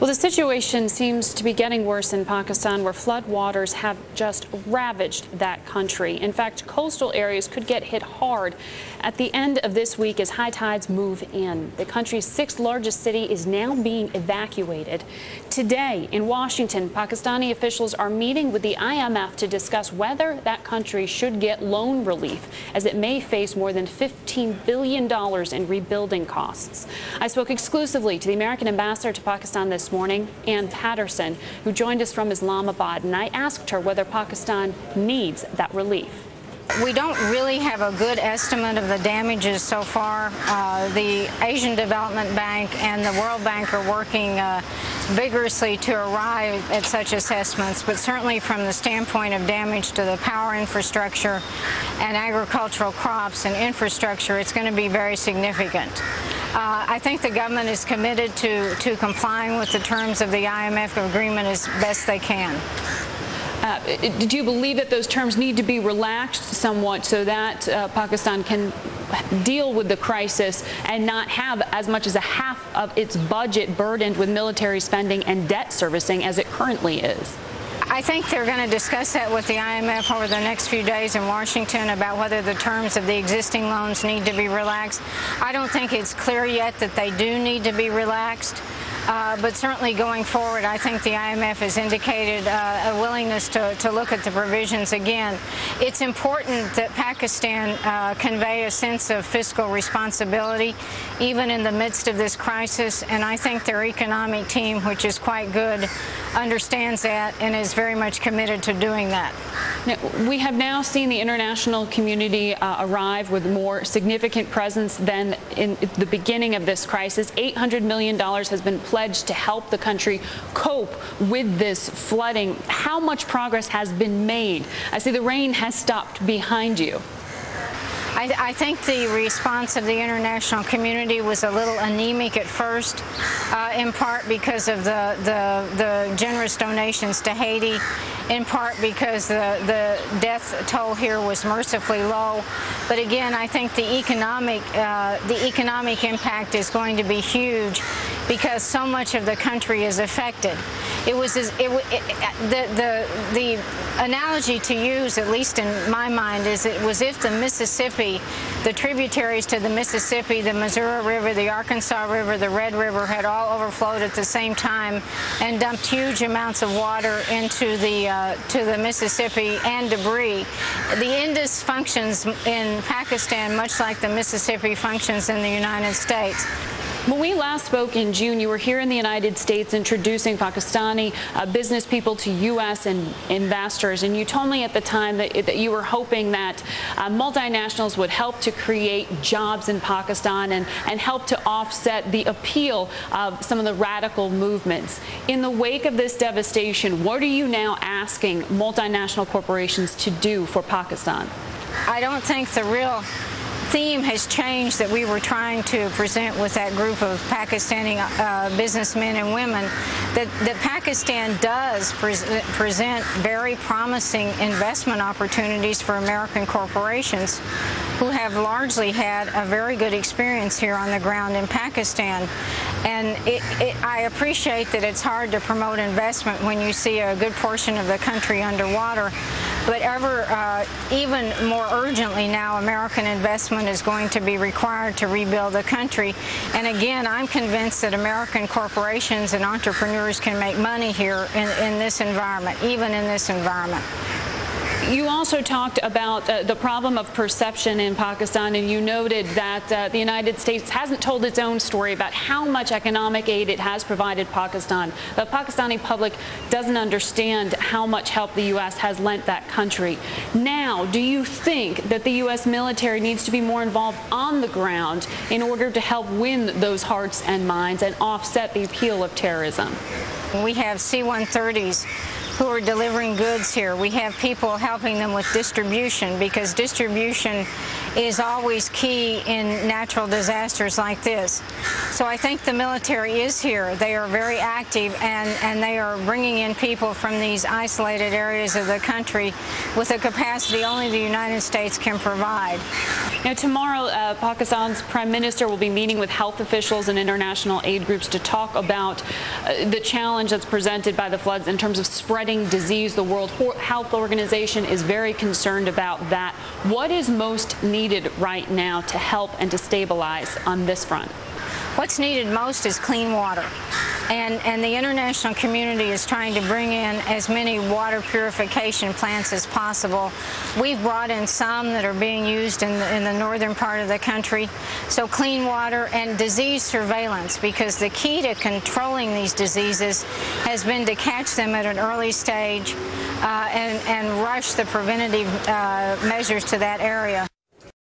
Well, the situation seems to be getting worse in Pakistan, where flood waters have just ravaged that country. In fact, coastal areas could get hit hard at the end of this week as high tides move in. The country's sixth largest city is now being evacuated. Today in Washington, Pakistani officials are meeting with the IMF to discuss whether that country should get loan relief, as it may face more than $15 billion in rebuilding costs. I spoke exclusively to the American ambassador to Pakistan this morning, Patterson, who joined us from Islamabad, and I asked her whether Pakistan needs that relief. We don't really have a good estimate of the damages so far. The Asian Development Bank and the World Bank are working vigorously to arrive at such assessments, but certainly from the standpoint of damage to the power infrastructure and agricultural crops and infrastructure, it's going to be very significant. I think the government is committed to complying with the terms of the IMF agreement as best they can. Do you believe that those terms need to be relaxed somewhat so that Pakistan can deal with the crisis and not have as much as a half of its budget burdened with military spending and debt servicing as it currently is? I think they're going to discuss that with the IMF over the next few days in Washington about whether the terms of the existing loans need to be relaxed. I don't think it's clear yet that they do need to be relaxed. But certainly going forward, I think the IMF has indicated a willingness to look at the provisions again. It's important that Pakistan convey a sense of fiscal responsibility, even in the midst of this crisis, and I think their economic team, which is quite good, understands that and is very much committed to doing that. Now, we have now seen the international community arrive with more significant presence than in the beginning of this crisis. $800 million has been pledged to help the country cope with this flooding. How much progress has been made? I see the rain has stopped behind you. I think the response of the international community was a little anemic at first, in part because of the generous donations to Haiti, in part because the death toll here was mercifully low. But again, I think the economic impact is going to be huge because so much of the country is affected. The analogy to use, at least in my mind, is it was if the Mississippi, the tributaries to the Mississippi, the Missouri River, the Arkansas River, the Red River had all overflowed at the same time and dumped huge amounts of water into to the Mississippi and debris. The Indus functions in Pakistan much like the Mississippi functions in the United States. When we last spoke in June, you were here in the United States introducing Pakistani business people to U.S. and investors, and you told me at the time that you were hoping that multinationals would help to create jobs in Pakistan and help to offset the appeal of some of the radical movements. In the wake of this devastation, what are you now asking multinational corporations to do for Pakistan? I don't think the real theme has changed that we were trying to present with that group of Pakistani businessmen and women, that Pakistan does present very promising investment opportunities for American corporations who have largely had a very good experience here on the ground in Pakistan. And I appreciate that it's hard to promote investment when you see a good portion of the country underwater. But even more urgently now, American investment is going to be required to rebuild the country. And again, I'm convinced that American corporations and entrepreneurs can make money here in this environment, even in this environment. You also talked about the problem of perception in Pakistan, and you noted that the United States hasn't told its own story about how much economic aid it has provided Pakistan. The Pakistani public doesn't understand how much help the U.S. has lent that country. Now, do you think that the U.S. military needs to be more involved on the ground in order to help win those hearts and minds and offset the appeal of terrorism? We have C-130s who are delivering goods here. We have people helping them with distribution, because distribution is always key in natural disasters like this. So I think the military is here. They are very active, and they are bringing in people from these isolated areas of the country with a capacity only the United States can provide. Now, tomorrow, Pakistan's Prime Minister will be meeting with health officials and international aid groups to talk about the challenge that's presented by the floods in terms of spreading disease. The World Health Organization is very concerned about that. What is most needed right now to help and to stabilize on this front? What's needed most is clean water. And the international community is trying to bring in as many water purification plants as possible. We've brought in some that are being used in the northern part of the country. So clean water and disease surveillance, because the key to controlling these diseases has been to catch them at an early stage and rush the preventative measures to that area.